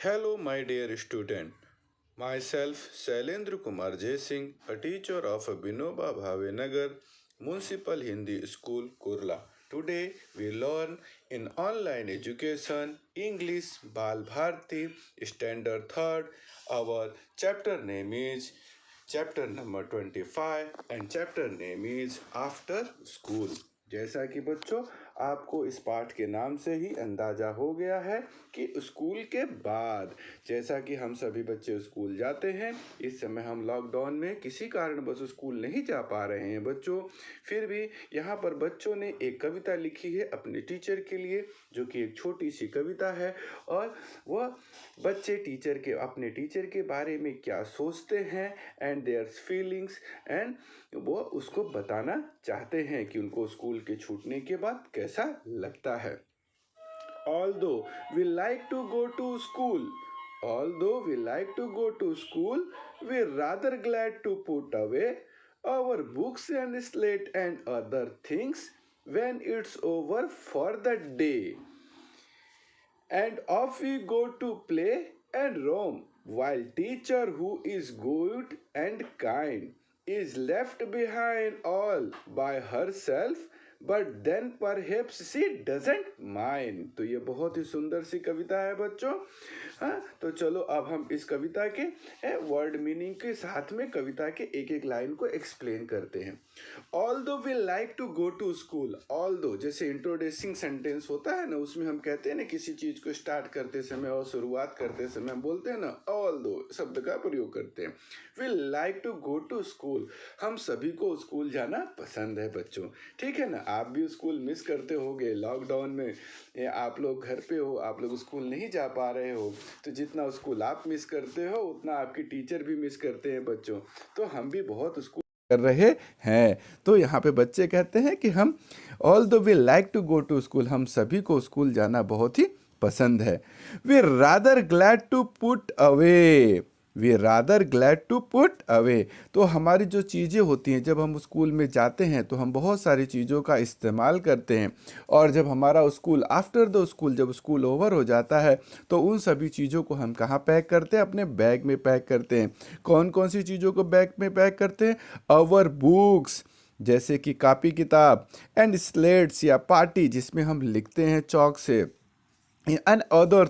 Hello, my dear student. Myself, Shailendra Kumar Jay Singh, a teacher of Binoba Bhavinagar Municipal Hindi School, Kurla. Today, we learn in online education English Bal Bharti Standard 3rd. Our chapter name is chapter number 25 and chapter name is After School. जैसा कि बच्चों आपको इस पाठ के नाम से ही अंदाजा हो गया है कि स्कूल के बाद, जैसा कि हम सभी बच्चे स्कूल जाते हैं, इस समय हम लॉकडाउन में किसी कारणवश स्कूल नहीं जा पा रहे हैं बच्चों, फिर भी यहाँ पर बच्चों ने एक कविता लिखी है अपने टीचर के लिए, जो कि एक छोटी सी कविता है और वह बच्चे अपने टीचर के बारे में क्या सोचते हैं एंड देयर फीलिंग्स एंड वो उसको बताना चाहते हैं कि उनको स्कूल के छूटने के बाद कैसा लगता है। Although we like to go to school, although we like to go to school, we're rather glad to put away our books and slate and other things when it's over for the day. And off we go to play and roam, while teacher who is good and kind is left behind all by herself, but then perhaps she doesn't mind. तो ये बहुत ही सुंदर सी कविता है बच्चों। हाँ, तो चलो अब हम इस कविता के वर्ड मीनिंग के साथ में कविता के एक एक लाइन को एक्सप्लेन करते हैं। Although we like to go to school, although जैसे इंट्रोड्यूसिंग सेंटेंस होता है ना, उसमें हम कहते हैं ना किसी चीज को स्टार्ट करते समय और शुरुआत करते समय हम बोलते हैं ना although शब्द का प्रयोग करते हैं। We like to go to school, हम सभी को स्कूल जाना पसंद है बच्चों, ठीक है ना। आप भी स्कूल मिस करते होगे लॉकडाउन में, आप लोग घर पे हो, आप लोग स्कूल नहीं जा पा रहे हो, तो जितना स्कूल आप मिस करते हो उतना आपके टीचर भी मिस करते हैं बच्चों। तो हम भी बहुत स्कूल कर रहे हैं। तो यहाँ पे बच्चे कहते हैं कि हम although we like to go to school, हम सभी को स्कूल जाना बहुत ही पसंद है। We rather glad to put away, we rather glad to put away, तो हमारी जो चीज़ें होती हैं जब हम स्कूल में जाते हैं तो हम बहुत सारी चीज़ों का इस्तेमाल करते हैं, और जब हमारा स्कूल आफ्टर द स्कूल, जब स्कूल ओवर हो जाता है तो उन सभी चीज़ों को हम कहाँ पैक करते हैं? अपने बैग में पैक करते हैं। कौन कौन सी चीज़ों को बैग में पैक करते हैं? आवर बुक्स, जैसे कि कापी किताब, एंड स्लेट्स या पाटी जिसमें हम लिखते हैं चौक से, एंड अदर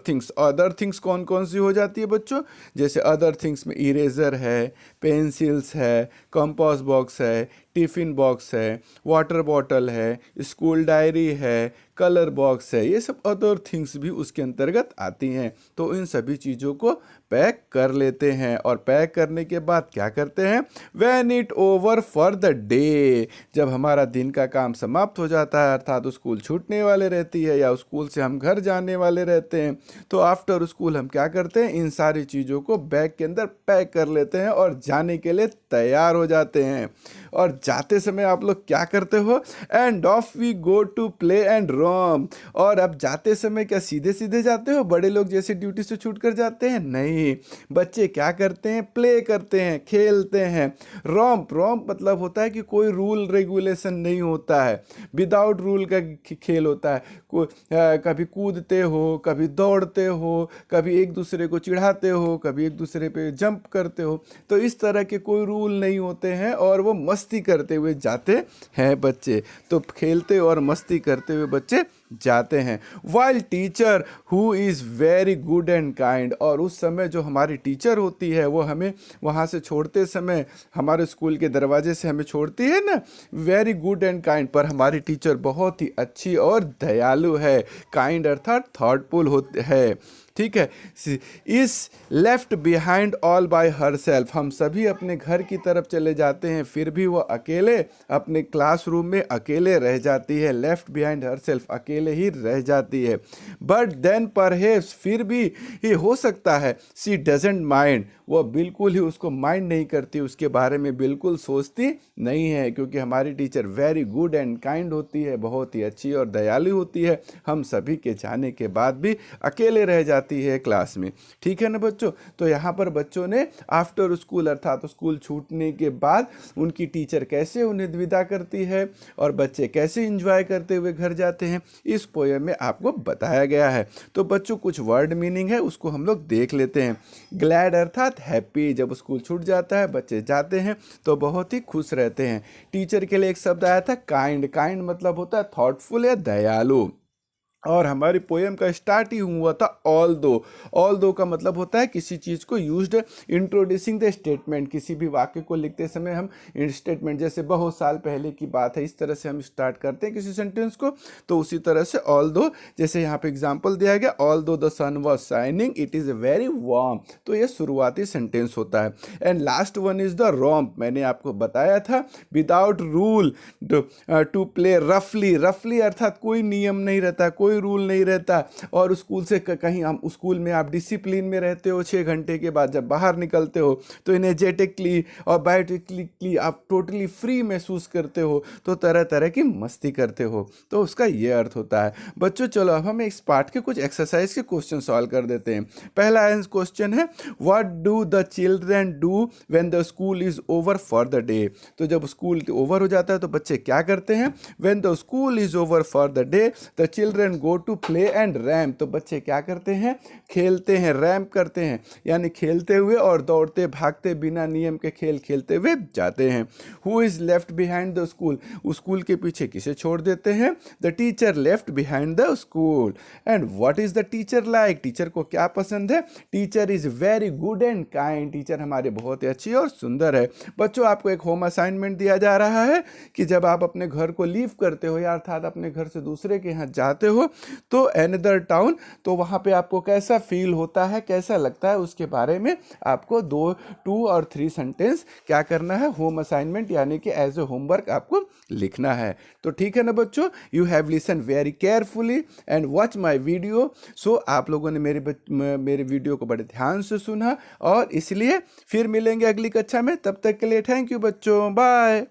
थिंग्स कौन कौन सी हो जाती है बच्चों? जैसे अदर थिंग्स में इरेज़र है, पेंसिल्स है, कंपास बॉक्स है, टिफ़िन बॉक्स है, वाटर बॉटल है, स्कूल डायरी है, कलर बॉक्स है, ये सब अदर थिंग्स भी उसके अंतर्गत आती हैं। तो इन सभी चीज़ों को पैक कर लेते हैं, और पैक करने के बाद क्या करते हैं? When it over for the day, जब हमारा दिन का काम समाप्त हो जाता है, अर्थात स्कूल छूटने वाले रहती है या स्कूल से हम घर जाने वाले रहते हैं, तो आफ्टर स्कूल हम क्या करते हैं? इन सारी चीज़ों को बैग के अंदर पैक कर लेते हैं और जाने के लिए तैयार हो जाते हैं। और जाते समय आप लोग क्या करते हो? And off we go to play and roam, और अब जाते समय क्या सीधे सीधे जाते हो? बड़े लोग जैसे ड्यूटी से छूट कर जाते हैं? नहीं, बच्चे क्या करते हैं? प्ले करते हैं, खेलते हैं। रोम, रोम मतलब होता है कि कोई रूल रेगुलेशन नहीं होता है, विदाउट रूल का खेल होता है। कभी कूदते हो, कभी दौड़ते हो, कभी एक दूसरे को चिढ़ाते हो, कभी एक दूसरे पे जंप करते हो, तो इस तरह के कोई रूल नहीं होते हैं और वो मस्ती करते हुए जाते हैं बच्चे। तो खेलते और मस्ती करते हुए बच्चे जाते हैं। While teacher who is very good and kind, और उस समय जो हमारी टीचर होती है वो हमें वहाँ से छोड़ते समय, हमारे स्कूल के दरवाजे से हमें छोड़ती है ना, वेरी गुड एंड काइंड, पर हमारी टीचर बहुत ही अच्छी और दयालु है। काइंड अर्थात थॉटफुल होते है, ठीक है। Is left behind all bye her self, हम सभी अपने घर की तरफ चले जाते हैं, फिर भी वो अकेले अपने क्लासरूम में अकेले रह जाती है। लेफ्ट बिहाइंड हर सेल्फ, अकेले ही रह जाती है। बट देन परहेप्स, फिर भी ये हो सकता है, शी डजेंट माइंड, वो बिल्कुल ही उसको माइंड नहीं करती, उसके बारे में बिल्कुल सोचती नहीं है, क्योंकि हमारी teacher very good and kind होती है, बहुत ही अच्छी और दयालु होती है। हम सभी के जाने के बाद भी अकेले रह जाती है क्लास में। ठीक है ना बच्चों। तो यहाँ पर बच्चों ने आफ्टर स्कूल अर्थात स्कूल छूटने के बाद उनकी टीचर कैसे उन्हें विदा करती है और बच्चे कैसे इंजॉय करते हुए घर जाते हैं, इस पोएम में आपको बताया गया है। तो बच्चों कुछ वर्ड मीनिंग है उसको हम लोग देख लेते हैं। ग्लैड अर्थात हैप्पी, जब स्कूल छूट जाता है बच्चे जाते हैं तो बहुत ही खुश रहते हैं। टीचर के लिए एक शब्द आया था काइंड, काइंड मतलब होता है थॉटफुल या दयालु। और हमारी पोएम का स्टार्ट ही हुआ था ऑल दो। ऑल दो का मतलब होता है किसी चीज़ को यूज्ड इंट्रोड्यूसिंग द स्टेटमेंट, किसी भी वाक्य को लिखते समय हम स्टेटमेंट, जैसे बहुत साल पहले की बात है, इस तरह से हम स्टार्ट करते हैं किसी सेंटेंस को, तो उसी तरह से ऑल दो, जैसे यहाँ पे एग्जांपल दिया गया although the sun was shining it is very warm, तो ये शुरुआती सेंटेंस होता है। And last one is the romp, मैंने आपको बताया था विदाउट रूल टू प्ले रफली, रफली अर्थात कोई नियम नहीं रहता, कोई रूल नहीं रहता, और स्कूल से कहीं हम स्कूल में आप डिसिप्लिन में रहते हो, 6 घंटे के बाद जब बाहर निकलते हो तो एनर्जेटिकली और बायोटिकली आप टोटली फ्री महसूस करते हो, तो तरह तरह की मस्ती करते हो, तो उसका ये अर्थ होता है। बच्चों चलो अब हम इस पार्ट के कुछ एक्सरसाइज के क्वेश्चन सॉल्व कर देते हैं। पहला क्वेश्चन है what do the children do when the school is over for the day, तो जब स्कूल ओवर हो जाता है तो बच्चे क्या करते हैं। When the school is over for the day the children go to play and romp, तो बच्चे क्या करते हैं, खेलते हैं, रैम्प करते हैं, यानी खेलते हुए और दौड़ते भागते बिना नियम के खेल खेलते हुए जाते हैं। Who is left behind the school, school के पीछे किसे छोड़ देते हैं, the teacher left behind the school. And what is the teacher like, teacher को क्या पसंद है, teacher is very good and kind, teacher हमारे बहुत ही अच्छी और सुंदर है। बच्चों आपको एक होम असाइनमेंट दिया जा रहा है कि जब आप अपने घर को लीव करते हो या अर्थात अपने घर से दूसरे के यहाँ जाते हो तो अनदर टाउन, तो वहाँ पे आपको कैसा फील होता है, कैसा लगता है, उसके बारे में आपको 2 और 3 सेंटेंस क्या करना है, होम असाइनमेंट यानी कि एज ए होमवर्क आपको लिखना है। तो ठीक है ना बच्चों, you have listen very carefully and watch my video. So आप लोगों ने मेरे वीडियो को बड़े ध्यान से सुना और इसलिए फिर मिलेंगे अगली कक्षा में, तब तक के लिए थैंक यू बच्चों, बाय।